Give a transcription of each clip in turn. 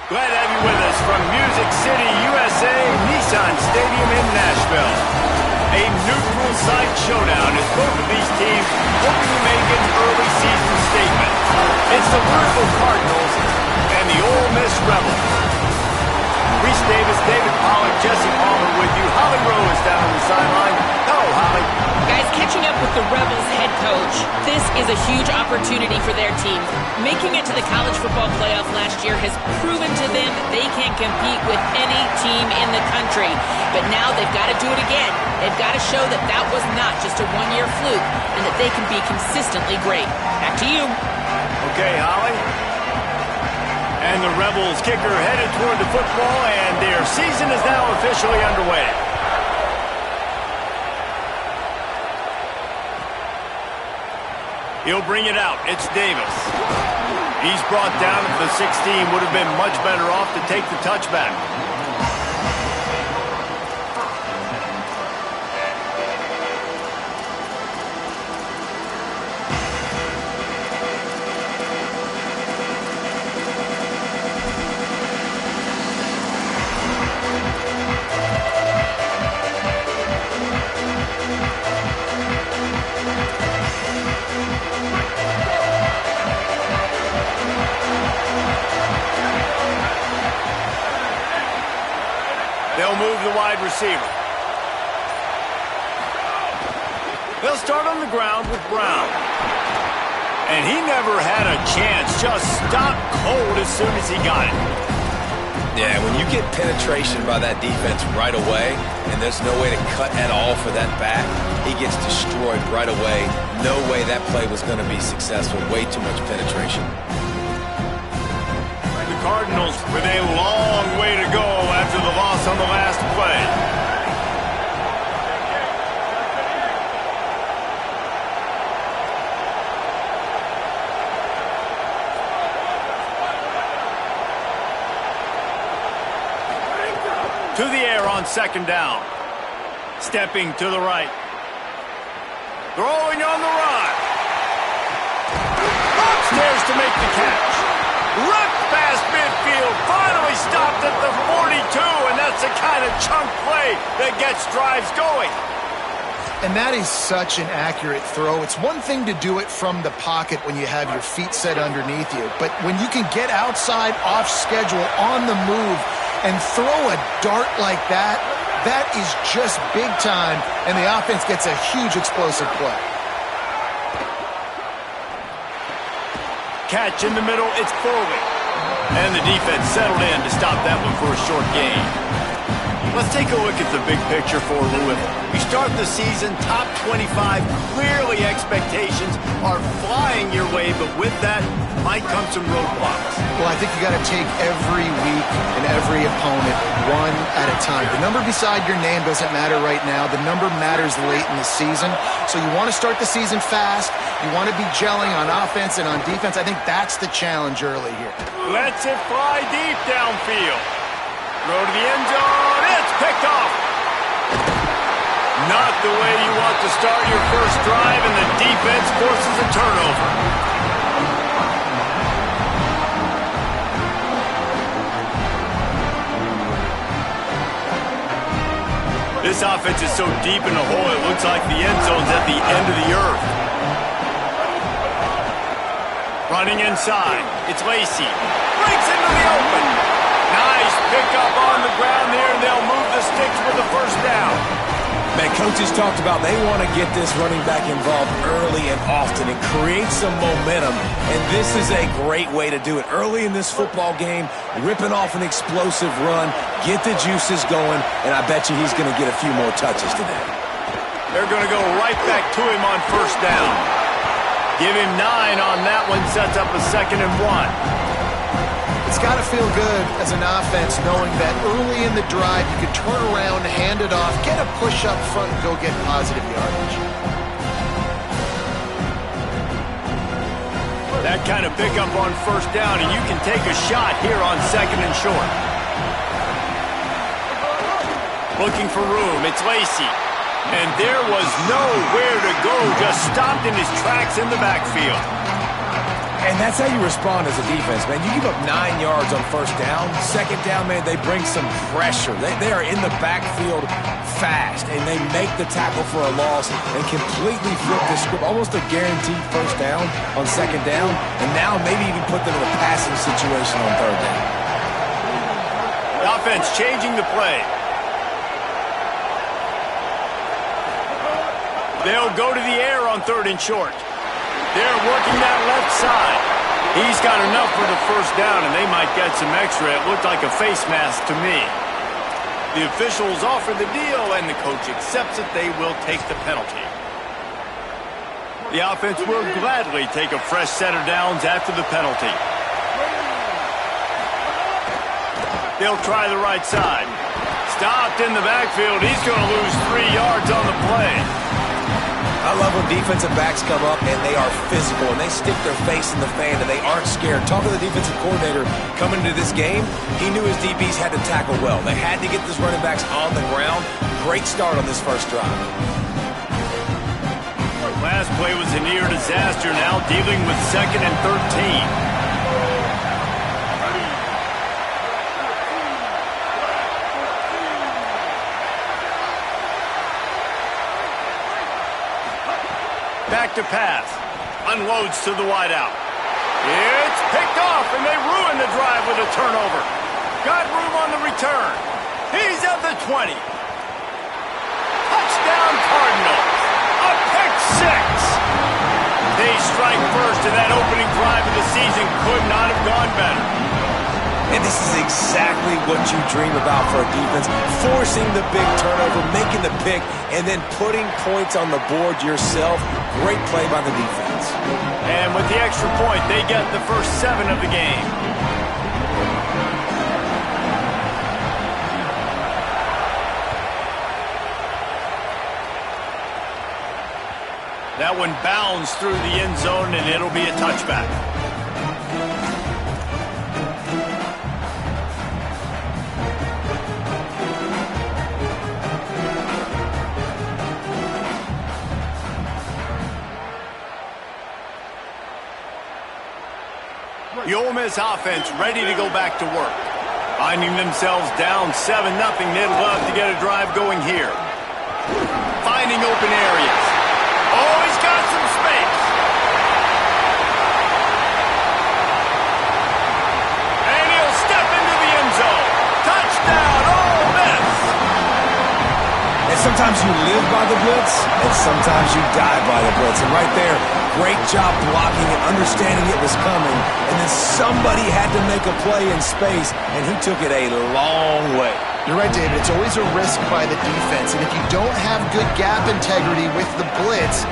Glad to have you with us from Music City, USA, Nissan Stadium in Nashville. A neutral site showdown as both of these teams hoping to make an early season statement. It's the Louisville Cardinals and the Ole Miss Rebels. Reese Davis, David Pollack, Jesse Palmer with you. Holly Rowe is down on the sideline. Hello, Holly. Guys, catching up with the Rebels head coach, this is a huge opportunity for their team. Making it to the college football playoff last year has proven to them they can compete with any team in the country. But now they've got to do it again. They've got to show that that was not just a one-year fluke and that they can be consistently great. Back to you. Okay, Holly. And the Rebels kicker headed toward the football, and their season is now officially underway. He'll bring it out. It's Davis. He's brought down at the 16. Would have been much better off to take the touchback. They'll move the wide receiver. They'll start on the ground with Brown. And he never had a chance. Just stopped cold as soon as he got it. Yeah, when you get penetration by that defense right away, and there's no way to cut at all for that back, he gets destroyed right away. No way that play was going to be successful. Way too much penetration. The Cardinals with a long way to go after the loss on the last play. To the air on second down. Stepping to the right. Throwing on the run. Upstairs to make the catch. Ripped past midfield, finally stopped at the 42, and that's the kind of chunk play that gets drives going. And that is such an accurate throw. It's one thing to do it from the pocket when you have your feet set underneath you, but when you can get outside, off schedule, on the move, and throw a dart like that, that is just big time, and the offense gets a huge explosive play. Catch in the middle, it's Foley. And the defense settled in to stop that one for a short gain. Let's take a look at the big picture for Louisville. You start the season top 25. Clearly expectations are flying your way, but with that might come some roadblocks. Well, I think you got to take every week and every opponent one at a time. The number beside your name doesn't matter right now. The number matters late in the season. So you want to start the season fast. You want to be gelling on offense and on defense. I think that's the challenge early here. Lets it fly deep downfield. Throw to the end zone. It's picked off. Not the way you want to start your first drive, and the defense forces a turnover. This offense is so deep in the hole, it looks like the end zone's at the end of the earth. Running inside, it's Lacey. Breaks into the open. Nice pickup on the ground there, and they'll move the sticks for the first down. Man, coaches talked about they want to get this running back involved early and often and create some momentum, and this is a great way to do it. Early in this football game, ripping off an explosive run, get the juices going, and I bet you he's going to get a few more touches today. They're going to go right back to him on first down. Give him 9 on that one, sets up a 2nd and 1. It's got to feel good as an offense knowing that early in the drive you can turn around, hand it off, get a push up front, and go get positive yardage. That kind of pickup on first down, and you can take a shot here on 2nd and short. Looking for room, it's Lacey. And there was nowhere to go, just stopped in his tracks in the backfield. And that's how you respond as a defense, man. You give up 9 yards on first down. Second down, man, they bring some pressure. They are in the backfield fast, and they make the tackle for a loss and completely flip the script. Almost a guaranteed first down on second down, and now maybe even put them in a passing situation on third down. The offense changing the play. They'll go to the air on 3rd and short. They're working that left side. He's got enough for the first down, and they might get some extra. It looked like a face mask to me. The officials offer the deal, and the coach accepts it. They will take the penalty. The offense will gladly take a fresh set of downs after the penalty. They'll try the right side. Stopped in the backfield. He's going to lose 3 yards on the play. I love when defensive backs come up and they are physical and they stick their face in the fan and they aren't scared. Talk to the defensive coordinator coming into this game. He knew his DBs had to tackle well. They had to get these running backs on the ground. Great start on this first drive. Last play was a near disaster. Now dealing with 2nd and 13. Back to pass. Unloads to the wideout. It's picked off, and they ruin the drive with a turnover. Got room on the return. He's at the 20. Touchdown Cardinals. A pick six. They strike first, and that opening drive of the season could not have gone better. And this is exactly what you dream about for a defense. Forcing the big turnover, making the pick, and then putting points on the board yourself. Great play by the defense. And with the extra point, they get the first 7 of the game. That one bounds through the end zone, and it'll be a touchback. The Ole Miss offense ready to go back to work. Finding themselves down 7-0, they'd love to get a drive going here. Finding open areas. Oh, he's got some space. And he'll step into the end zone. Touchdown, Ole Miss. And sometimes you live by the blitz, and sometimes you die by the blitz. And right there, great job blocking it, understanding it was coming, and then somebody had to make a play in space, and he took it a long way. You're right, David. It's always a risk by the defense, and if you don't have good gap integrity with the blitz,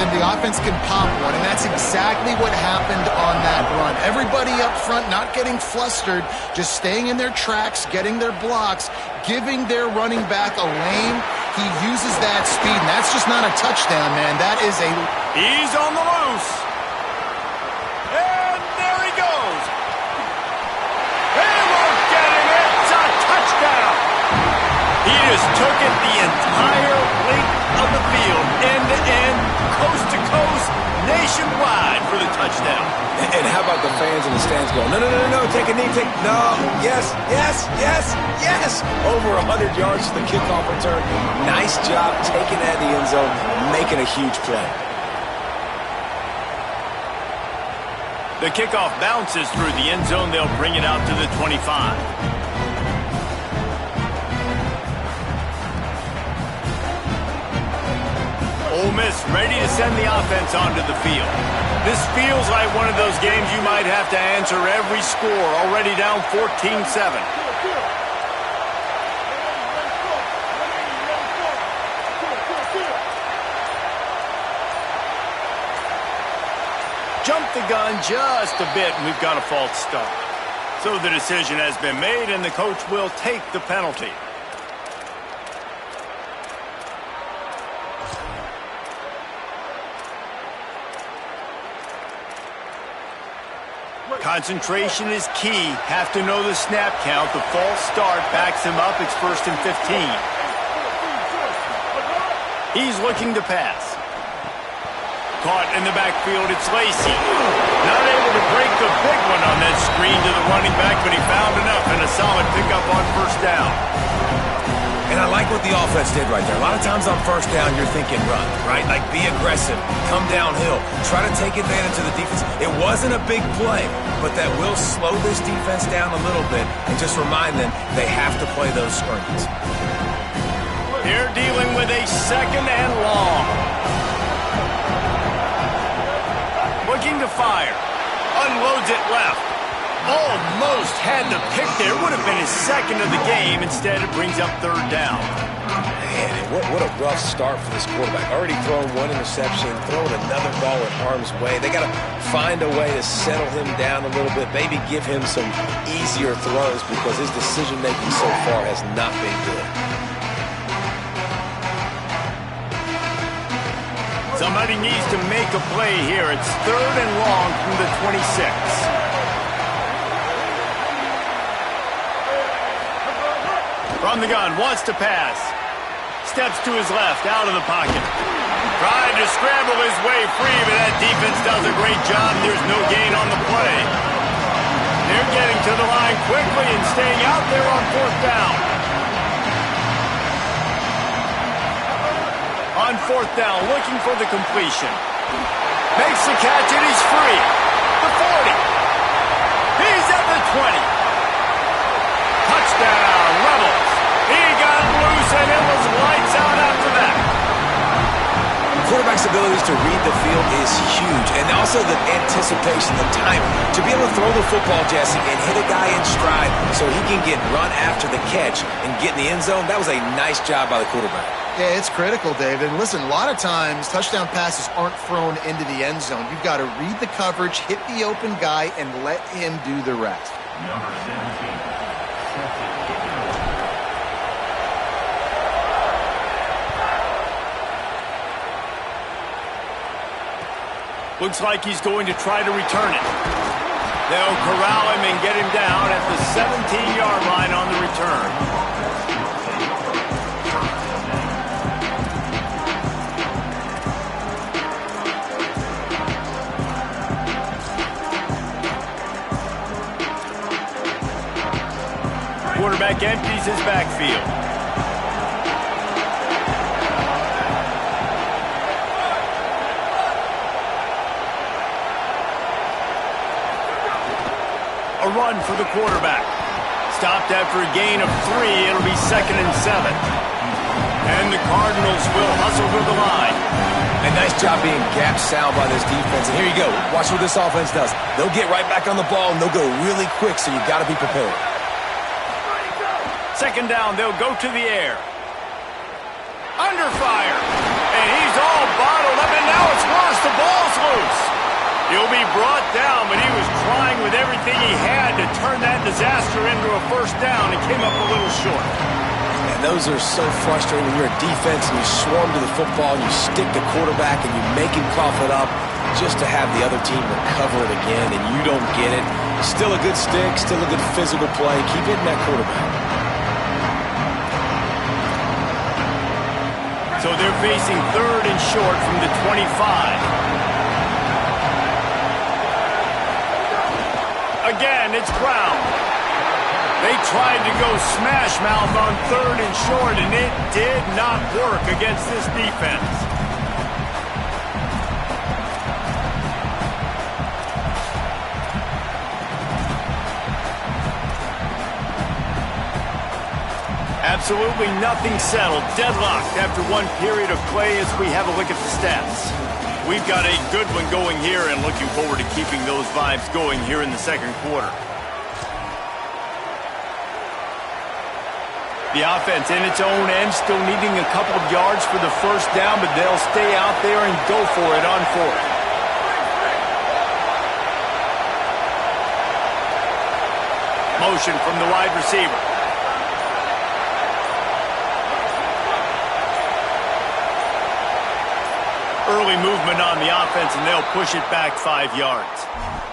then the offense can pop one, and that's exactly what happened on that run. Everybody up front not getting flustered, just staying in their tracks, getting their blocks, giving their running back a lane. He uses that speed, and that's just not a touchdown, man. That is a... He's on the loose. And there he goes. They won't get it. It's a touchdown. He just took it the entire length of the field, end-to-end, coast-to-coast, nationwide for the touchdown. And how about the fans in the stands going, no, no, no, no, take a knee, no, yes, yes, yes, yes. Over 100 yards to the kickoff return. Nice job taking that in the end zone, making a huge play. The kickoff bounces through the end zone. They'll bring it out to the 25. Ole Miss ready to send the offense onto the field. This feels like one of those games you might have to answer every score, already down 14-7. Jumped the gun just a bit, and we've got a false start. So the decision has been made, and the coach will take the penalty. Concentration is key. Have to know the snap count. The false start backs him up. It's 1st and 15. He's looking to pass. Caught in the backfield, it's Lacy. Not able to break the big one on that screen to the running back, but he found enough and a solid pickup on first down. And I like what the offense did right there. A lot of times on first down, you're thinking run, right? Like be aggressive, come downhill, try to take advantage of the defense. It wasn't a big play, but that will slow this defense down a little bit and just remind them they have to play those screens. They're dealing with a second and long. Looking to fire. Unloads it left. Almost had the pick there. Would have been his second of the game. Instead, it brings up third down. Man, what a rough start for this quarterback. Already throwing one interception, throwing another ball in harm's way. They got to find a way to settle him down a little bit, maybe give him some easier throws because his decision-making so far has not been good. Somebody needs to make a play here. It's third and long from the 26. From the gun, wants to pass. Steps to his left, out of the pocket. Tried to scramble his way free, but that defense does a great job. There's no gain on the play. They're getting to the line quickly and staying out there on fourth down. On fourth down, looking for the completion. Makes the catch and he's free. The 40. He's at the 20. Touchdown, Rebels. He got loose and it was lights out after that. The quarterback's abilities to read the field is huge, and also the anticipation, the timing. To be able to throw the football, Jesse, and hit a guy in stride so he can get run after the catch and get in the end zone, that was a nice job by the quarterback. Yeah, it's critical, David. Listen, a lot of times touchdown passes aren't thrown into the end zone. You've got to read the coverage, hit the open guy, and let him do the rest. Number 17. Looks like he's going to try to return it. They'll corral him and get him down at the 17-yard line on the return. Quarterback empties his backfield. A run for the quarterback. Stopped after a gain of 3. It'll be 2nd and 7. And the Cardinals will hustle to the line. A nice job being gap sound by this defense. And here you go. Watch what this offense does. They'll get right back on the ball, and they'll go really quick, so you've got to be prepared. 2nd down, they'll go to the air. Under fire. And he's all bottled up, and now it's worse. The ball's loose. He'll be brought down, but he was trying with everything he had to turn that disaster into a first down and came up a little short. And those are so frustrating when you're a defense and you swarm to the football and you stick the quarterback and you make him cough it up just to have the other team recover it again and you don't get it. Still a good stick, still a good physical play. Keep hitting that quarterback. So they're facing 3rd and short from the 25. Again, it's Brown. They tried to go smash mouth on 3rd and short, and it did not work against this defense. Absolutely nothing settled. Deadlocked after one period of play as we have a look at the stats. We've got a good one going here and looking forward to keeping those vibes going here in the second quarter. The offense in its own end, still needing a couple of yards for the first down, but they'll stay out there and go for it on 4th. Motion from the wide receiver. Early movement on the offense, and they'll push it back 5 yards.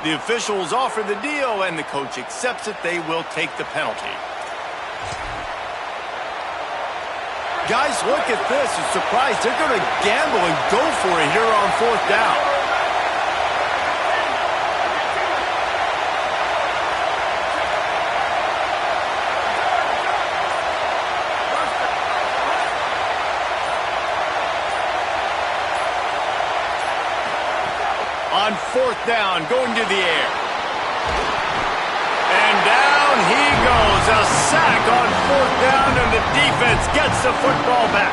The officials offer the deal, and the coach accepts it. They will take the penalty. Guys, look at this. I'm surprised they're going to gamble and go for it here on 4th down. On 4th down, going to the air. And down he goes. A sack on 4th down, and the defense gets the football back.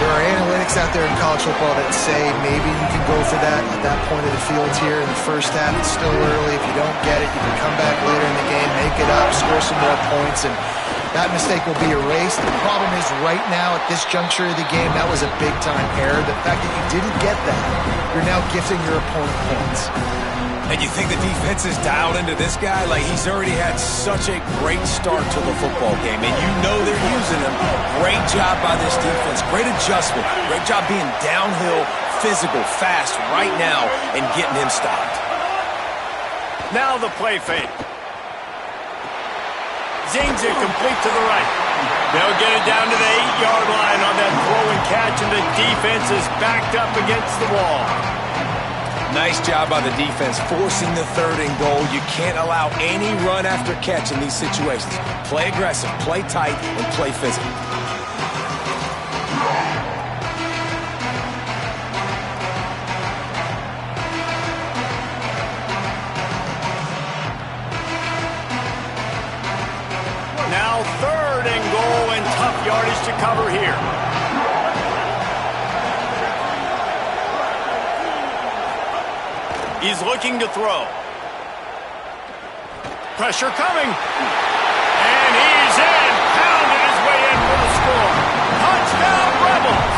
There are analytics out there in college football that say maybe you can go for that at that point of the field here in the first half. It's still early. If you don't get it, you can come back later in the game, make it up, score some more points, and that mistake will be erased. The problem is right now at this juncture of the game, that was a big-time error. The fact that you didn't get that, you're now gifting your opponent points. And you think the defense is dialed into this guy? Like, he's already had such a great start to the football game, and you know they're using him. Great job by this defense. Great adjustment. Great job being downhill, physical, fast right now, and getting him stopped. Now the play fake. Zings it complete to the right. They'll get it down to the 8-yard line on that throw and catch, and the defense is backed up against the wall. Nice job by the defense forcing the 3rd and goal. You can't allow any run after catch in these situations. Play aggressive, play tight, and play physical. Now 3rd and goal, and tough yardage to cover here. He's looking to throw. Pressure coming. And he's in. Pounded his way in for the score. Touchdown, Rebels.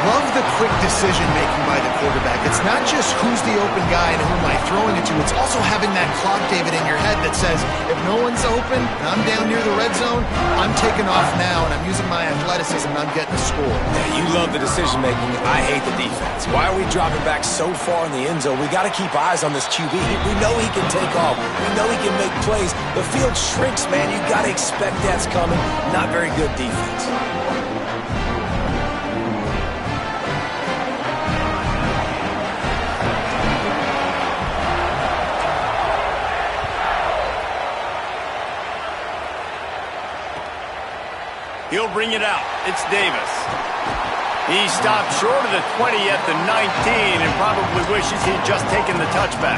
Love the quick decision-making by the quarterback. It's not just who's the open guy and who am I throwing it to. It's also having that clock, David, in your head that says, if no one's open, and I'm down near the red zone, I'm taking off now, and I'm using my athleticism, and I'm getting a score. Yeah, you love the decision-making. I hate the defense. Why are we dropping back so far in the end zone? We got to keep eyes on this QB. We know he can take off. We know he can make plays. The field shrinks, man. You got to expect that's coming. Not very good defense. He'll bring it out. It's Davis. He stopped short of the 20 at the 19 and probably wishes he'd just taken the touchback.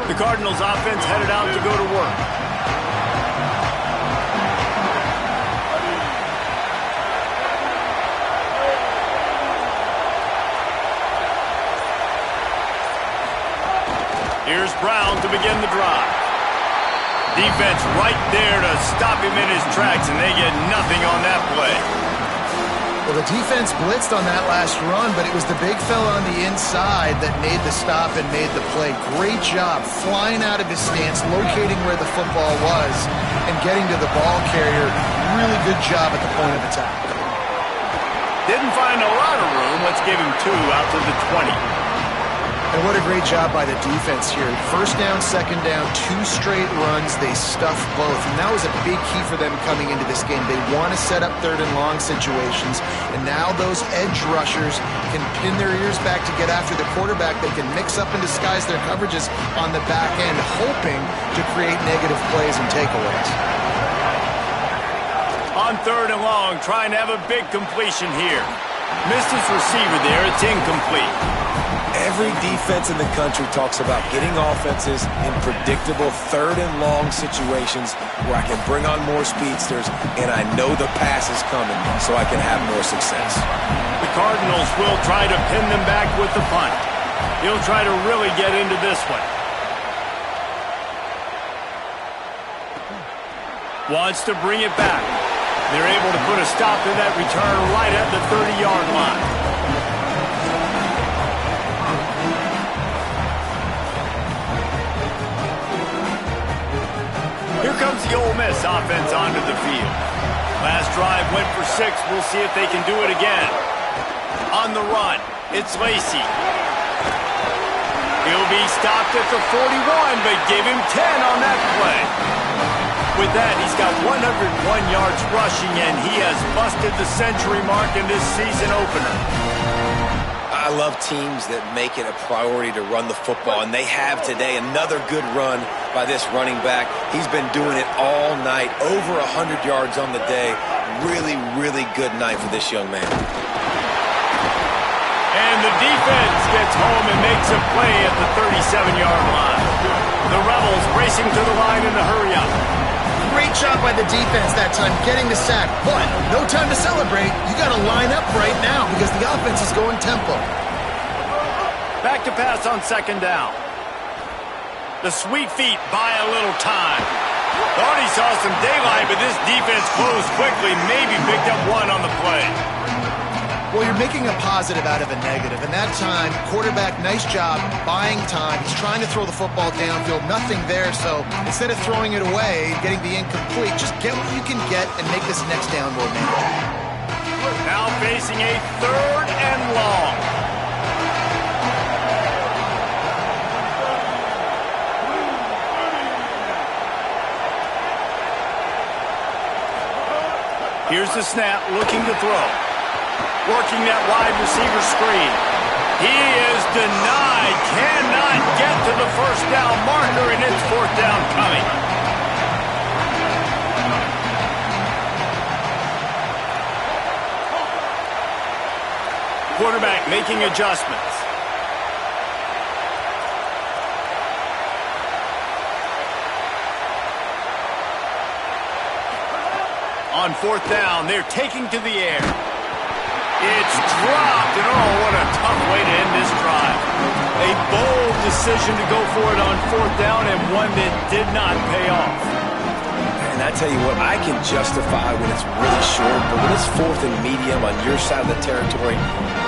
The Cardinals offense headed out to go to work. Here's Brown to begin the drive. Defense right there to stop him in his tracks, and they get nothing on that play. Well, the defense blitzed on that last run, but it was the big fella on the inside that made the stop and made the play. Great job flying out of his stance, locating where the football was, and getting to the ball carrier. Really good job at the point of attack. Didn't find a lot of room. Let's give him 2 out to the 20. And what a great job by the defense here. 1st down, 2nd down, 2 straight runs. They stuffed both. And that was a big key for them coming into this game. They want to set up 3rd and long situations. And now those edge rushers can pin their ears back to get after the quarterback. They can mix up and disguise their coverages on the back end, hoping to create negative plays and takeaways. On 3rd and long, trying to have a big completion here. Missed his receiver there. It's incomplete. Every defense in the country talks about getting offenses in predictable 3rd and long situations where I can bring on more speedsters and I know the pass is coming so I can have more success. The Cardinals will try to pin them back with the punt. He'll try to really get into this one. Wants to bring it back. They're able to put a stop to that return right at the 30-yard line. Here comes the Ole Miss offense onto the field. Last drive went for 6. We'll see if they can do it again. On the run, it's Lacey. He'll be stopped at the 41, but give him 10 on that play. With that, he's got 101 yards rushing, and he has busted the century mark in this season opener. I love teams that make it a priority to run the football, and they have today. Another good run by this running back. He's been doing it all night, over 100 yards on the day. Really, really good night for this young man. And the defense gets home and makes a play at the 37-yard line. The Rebels racing to the line in a hurry-up. Great job by the defense that time, getting the sack. But no time to celebrate. You got to line up right now because the offense is going tempo. Back to pass on second down. The sweet feet buy a little time. Thought he saw some daylight, but this defense closed quickly. Maybe picked up one on the play. Well, you're making a positive out of a negative. And that time, quarterback, nice job, buying time. He's trying to throw the football downfield. Nothing there, so instead of throwing it away, getting the incomplete, just get what you can get and make this next down more manageable. Now facing a 3rd and long. Here's the snap, looking to throw. Working that wide receiver screen. He is denied. Cannot get to the first down marker, and it's 4th down coming. Quarterback making adjustments. On 4th down, they're taking to the air. It's dropped, and oh, what a tough way to end this drive. A bold decision to go for it on 4th down, and one that did not pay off. And I tell you what, I can justify when it's really short, but when it's 4th and medium on your side of the territory,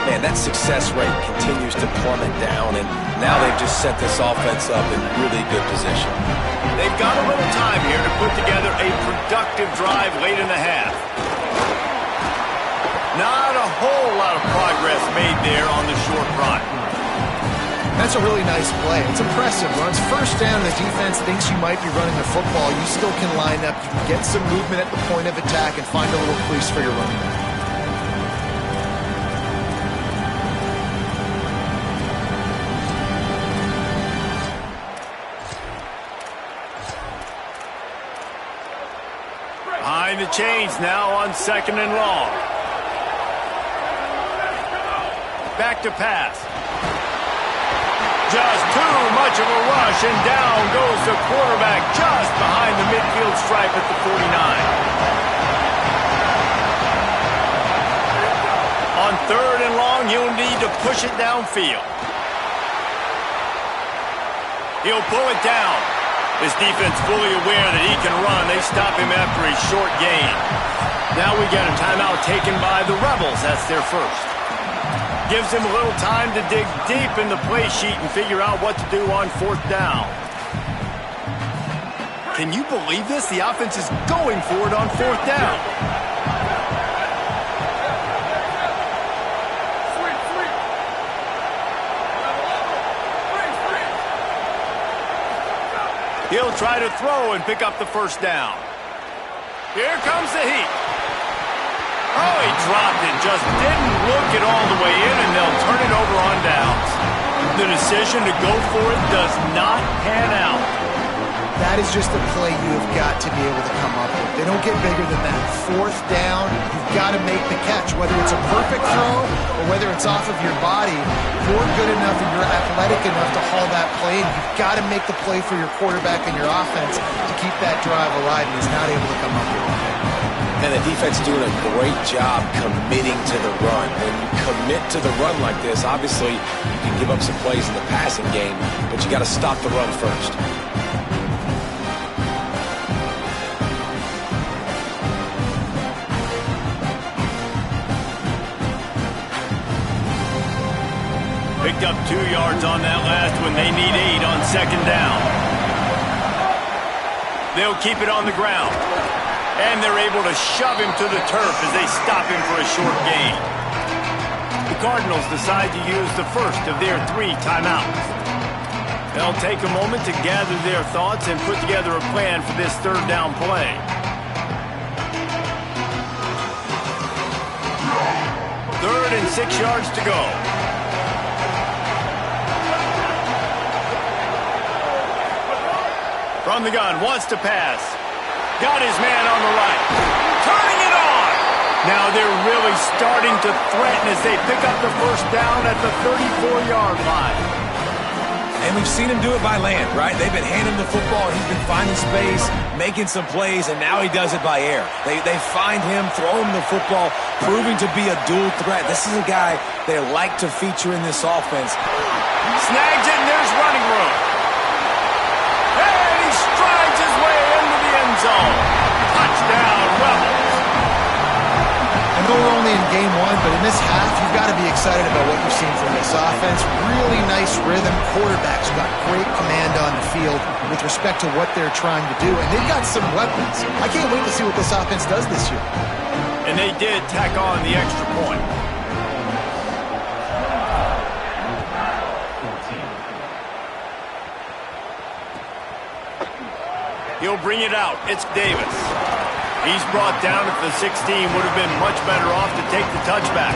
man, that success rate continues to plummet down, and now they've just set this offense up in really good position. They've got a little time here to put together a productive drive late in the half. Not a whole lot of progress made there on the short run. That's a really nice play. It's impressive. When it's 1st down and the defense thinks you might be running the football, you still can line up. You can get some movement at the point of attack and find a little crease for your running back. Behind the chains now on 2nd and long. Back to pass. Just too much of a rush, and down goes the quarterback just behind the midfield stripe at the 49. On 3rd and long, he'll need to push it downfield. He'll pull it down. This defense fully aware that he can run. They stop him after a short gain. Now we get a timeout taken by the Rebels. That's their first. Gives him a little time to dig deep in the play sheet and figure out what to do on 4th down. Can you believe this? The offense is going for it on 4th down. He'll try to throw and pick up the 1st down. Here comes the heat. Oh, he dropped it. Just didn't look it all the way in, and they'll turn it over on downs. The decision to go for it does not pan out. That is just a play you have got to be able to come up with. They don't get bigger than that. 4th down, you've got to make the catch. Whether it's a perfect throw or whether it's off of your body, you're good enough and you're athletic enough to haul that play, and you've got to make the play for your quarterback and your offense to keep that drive alive, and he's not able to come up with it. And the defense doing a great job committing to the run. When you commit to the run like this, obviously you can give up some plays in the passing game, but you got to stop the run first. Picked up 2 yards on that last one. They need 8 on 2nd down. They'll keep it on the ground. And they're able to shove him to the turf as they stop him for a short gain. The Cardinals decide to use the first of their 3 timeouts. They'll take a moment to gather their thoughts and put together a plan for this third down play. Third and 6 yards to go. From the gun, wants to pass. Got his man on the right. Turning it on! Now they're really starting to threaten as they pick up the first down at the 34-yard line. And we've seen him do it by land, right? They've been handing him the football. He's been finding space, making some plays, and now he does it by air. They find him, throw him the football, proving to be a dual threat. This is a guy they like to feature in this offense. Snags it, and there's running room. And he strides his way into the end zone. Touchdown, Rebels. I know we're only in game one, but in this half, you've got to be excited about what you've seen from this offense. Really nice rhythm. Quarterback's got great command on the field with respect to what they're trying to do, and they've got some weapons. I can't wait to see what this offense does this year. And they did tack on the extra point. 14. He'll bring it out. It's Davis. He's brought down at the 16. Would have been much better off to take the touchback.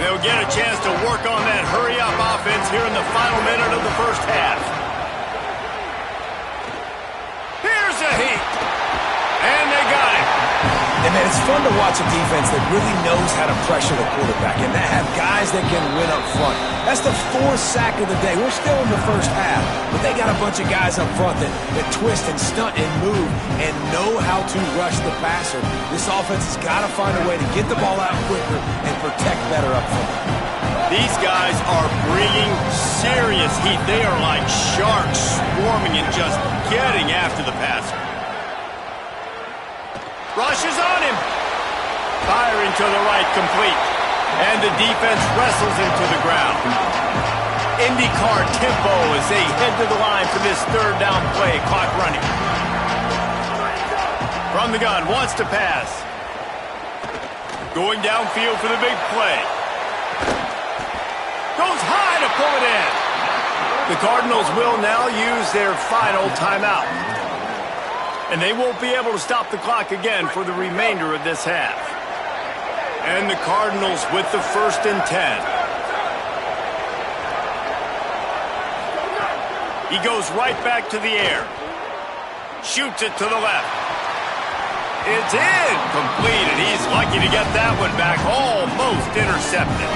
They'll get a chance to work on that hurry-up offense here in the final minute of the first half. Here's a heat. And they got it. And man, it's fun to watch a defense that really knows how to pressure the quarterback and that have guys that can win up front. That's the fourth sack of the day. We're still in the first half, but they got a bunch of guys up front that twist and stunt and move and know how to rush the passer. This offense has got to find a way to get the ball out quicker and protect better up front. These guys are bringing serious heat. They are like sharks swarming and just getting after the passer. Rushes on him. Firing to the right, complete. And the defense wrestles him to the ground. IndyCar tempo as they head to the line for this third down play. Clock running. From the gun, wants to pass. Going downfield for the big play. Goes high to pull it in. The Cardinals will now use their final timeout. And they won't be able to stop the clock again for the remainder of this half. And the Cardinals with the 1st and 10. He goes right back to the air. Shoots it to the left. It's in. Completed. He's lucky to get that one back. Almost intercepted.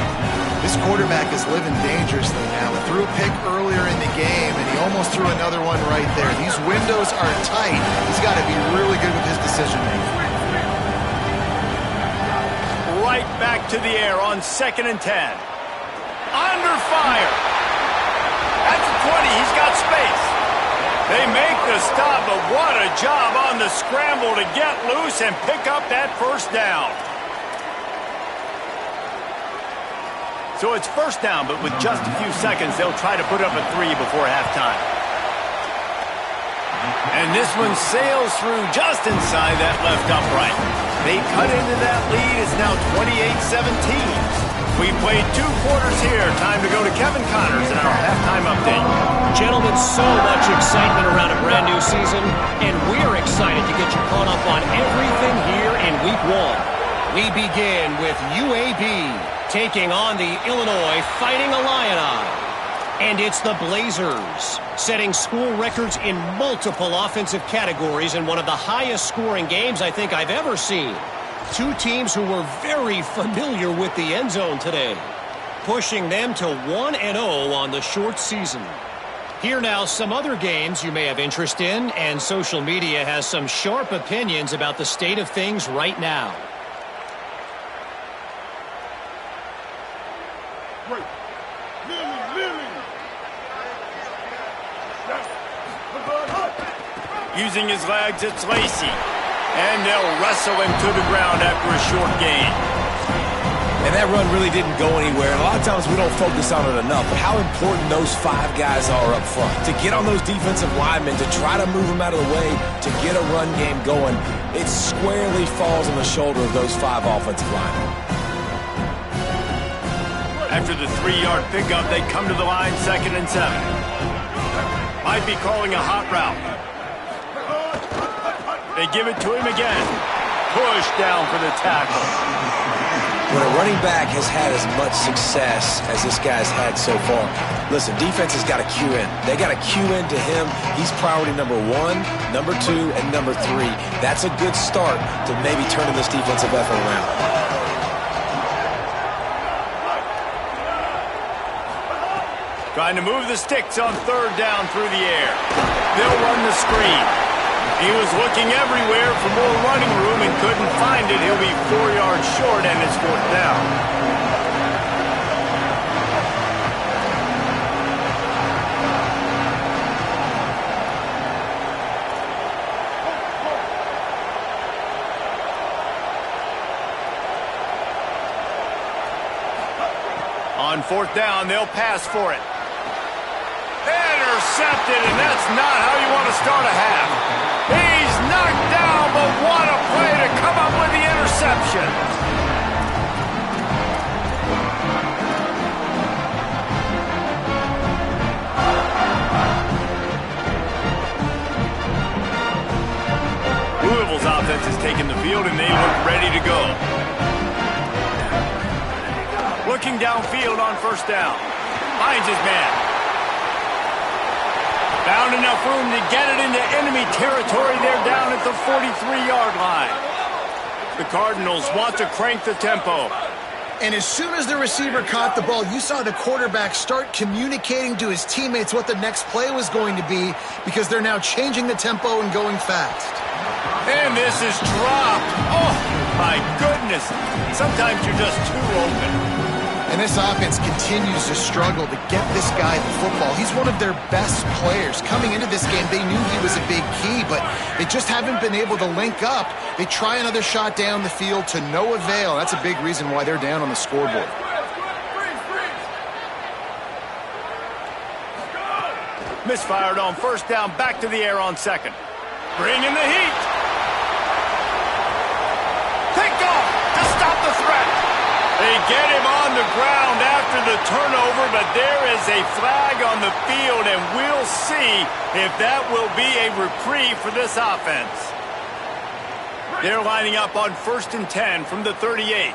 This quarterback is living dangerously now. He threw a pick earlier in the game, and he almost threw another one right there. These windows are tight. He's got to be really good with his decision-making. Right back to the air on 2nd and 10. Under fire. At the 20, he's got space. They make the stop, but what a job on the scramble to get loose and pick up that first down. So it's first down, but with just a few seconds, they'll try to put up a 3 before halftime. And this one sails through just inside that left upright. They cut into that lead. It's now 28-17. We played 2 quarters here. Time to go to Kevin Connors in our halftime update. Gentlemen, so much excitement around a brand new season, and we're excited to get you caught up on everything here in Week 1. We begin with UAB taking on the Illinois Fighting Illini. And it's the Blazers, setting school records in multiple offensive categories in one of the highest scoring games I think I've ever seen. 2 teams who were very familiar with the end zone today, pushing them to 1-0 on the short season. Here now, some other games you may have interest in, and social media has some sharp opinions about the state of things right now. Using his legs, it's Lacey. And they'll wrestle him to the ground after a short gain. And that run really didn't go anywhere. And a lot of times we don't focus on it enough, but how important those 5 guys are up front. To get on those defensive linemen, to try to move them out of the way, to get a run game going, it squarely falls on the shoulder of those 5 offensive linemen. After the 3-yard pickup, they come to the line 2nd and 7. Might be calling a hot route. They give it to him again. Push down for the tackle. When a running back has had as much success as this guy's had so far, listen, defense has got to cue in. They got to cue in to him. He's priority number 1, number 2, and number 3. That's a good start to maybe turning this defensive effort around. Trying to move the sticks on 3rd down through the air. They'll run the screen. He was looking everywhere for more running room and couldn't find it. He'll be 4 yards short, and it's 4th down. On 4th down, they'll pass for it. Intercepted, and that's not how you want to start a half. He's knocked down, but what a play to come up with the interception. Louisville's offense has taken the field, and they look ready to go. Looking downfield on 1st down. Finds his man. Found enough room to get it into enemy territory. They're down at the 43-yard line. The Cardinals want to crank the tempo. And as soon as the receiver caught the ball, you saw the quarterback start communicating to his teammates what the next play was going to be, because they're now changing the tempo and going fast. And this is dropped. Oh, my goodness. Sometimes you're just too open. And this offense continues to struggle to get this guy the football. He's one of their best players. Coming into this game, they knew he was a big key, but they just haven't been able to link up. They try another shot down the field to no avail. That's a big reason why they're down on the scoreboard. Misfired on 1st down, back to the air on 2nd. Bring in the heat. Picked off to stop the threat. They get him on the ground after the turnover, but there is a flag on the field, and we'll see if that will be a reprieve for this offense. They're lining up on 1st and 10 from the 38.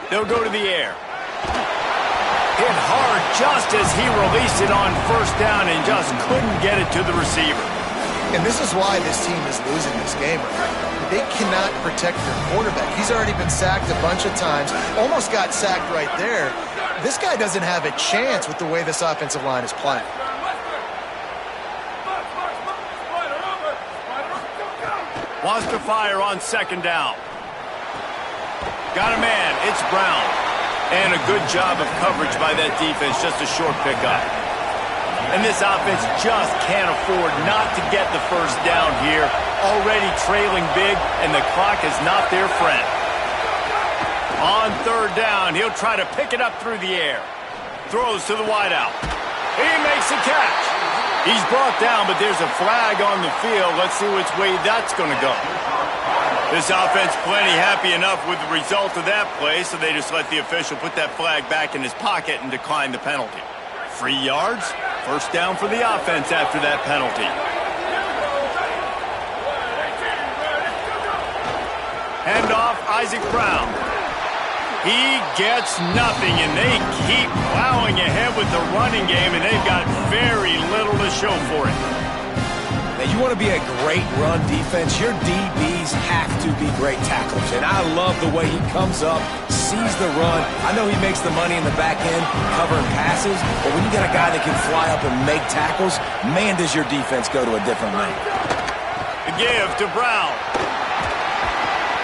They'll go to the air. Hit hard just as he released it on 1st down and just couldn't get it to the receiver. And this is why this team is losing this game. They cannot protect their quarterback. He's already been sacked a bunch of times. Almost got sacked right there. This guy doesn't have a chance with the way this offensive line is playing. Wants to fire on 2nd down. Got a man. It's Brown. And a good job of coverage by that defense. Just a short pickup. And this offense just can't afford not to get the 1st down here. Already trailing big, and the clock is not their friend. On 3rd down, he'll try to pick it up through the air. Throws to the wideout. He makes a catch. He's brought down, but there's a flag on the field. Let's see which way that's going to go. This offense plenty happy enough with the result of that play, so they just let the official put that flag back in his pocket and decline the penalty. 3 yards, 1st down for the offense after that penalty. Hand off, Isaac Brown. He gets nothing, and they keep plowing ahead with the running game, and they've got very little to show for it. Now, you want to be a great run defense, your DBs have to be great tacklers. And I love the way he comes up, sees the run. I know he makes the money in the back end covering passes, but when you got a guy that can fly up and make tackles, man, does your defense go to a different lane. The give to Brown.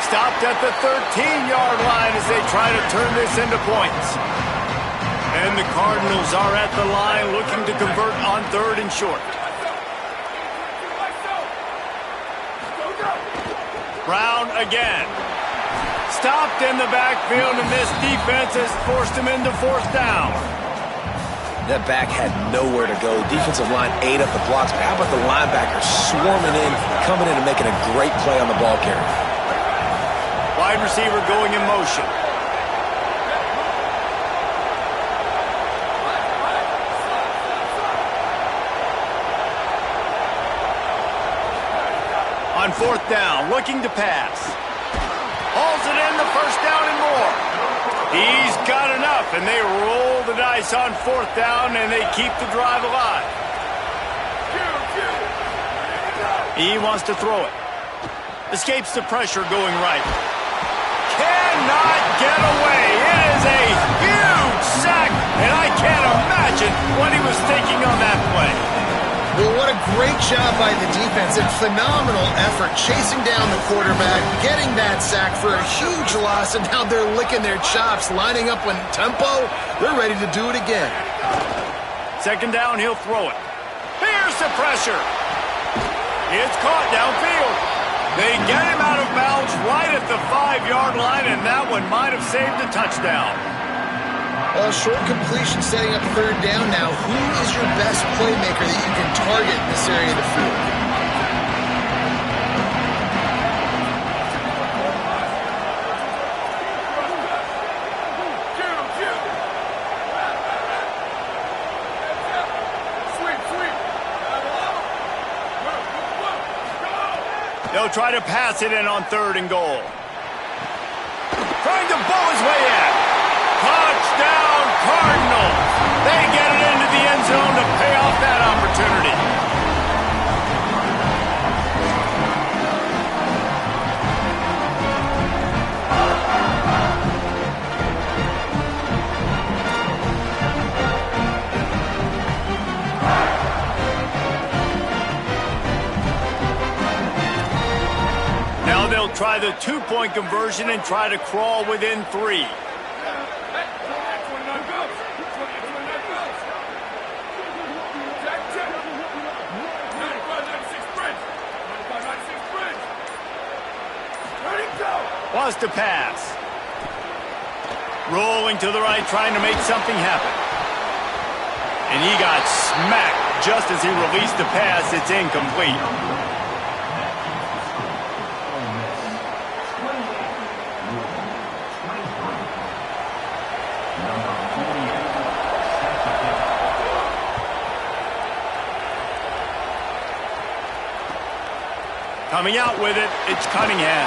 Stopped at the 13-yard line as they try to turn this into points. And the Cardinals are at the line looking to convert on 3rd and short. Brown again. Stopped in the backfield, and this defense has forced him into fourth down. That back had nowhere to go. Defensive line ate up the blocks. But how about the linebacker swarming in, coming in and making a great play on the ball carrier? Wide receiver going in motion. On fourth down, looking to pass. Hauls it in, the first down and more. He's got enough, and they roll the dice on fourth down, and they keep the drive alive. He wants to throw it. Escapes the pressure going right. Cannot get away. It is a huge sack, and I can't imagine what he was thinking on that play. Well, what a great job by the defense and phenomenal effort chasing down the quarterback, getting that sack for a huge loss, and now they're licking their chops, lining up in tempo. They're ready to do it again. Second down, he'll throw it. Here's the pressure. It's caught downfield. They get him out of bounds right at the 5-yard line, and that one might have saved a touchdown. A short completion setting up third down now. Who is your best playmaker that you can target in this area of the field? They'll try to pass it in on third and goal. Trying to bowl his way in. Touchdown, Cardinals. They get it into the end zone to pay off that opportunity. Now they'll try the two-point conversion and try to crawl within 3. Wants to pass. Rolling to the right, trying to make something happen. And he got smacked just as he released the pass. It's incomplete. Coming out with it, it's Cunningham.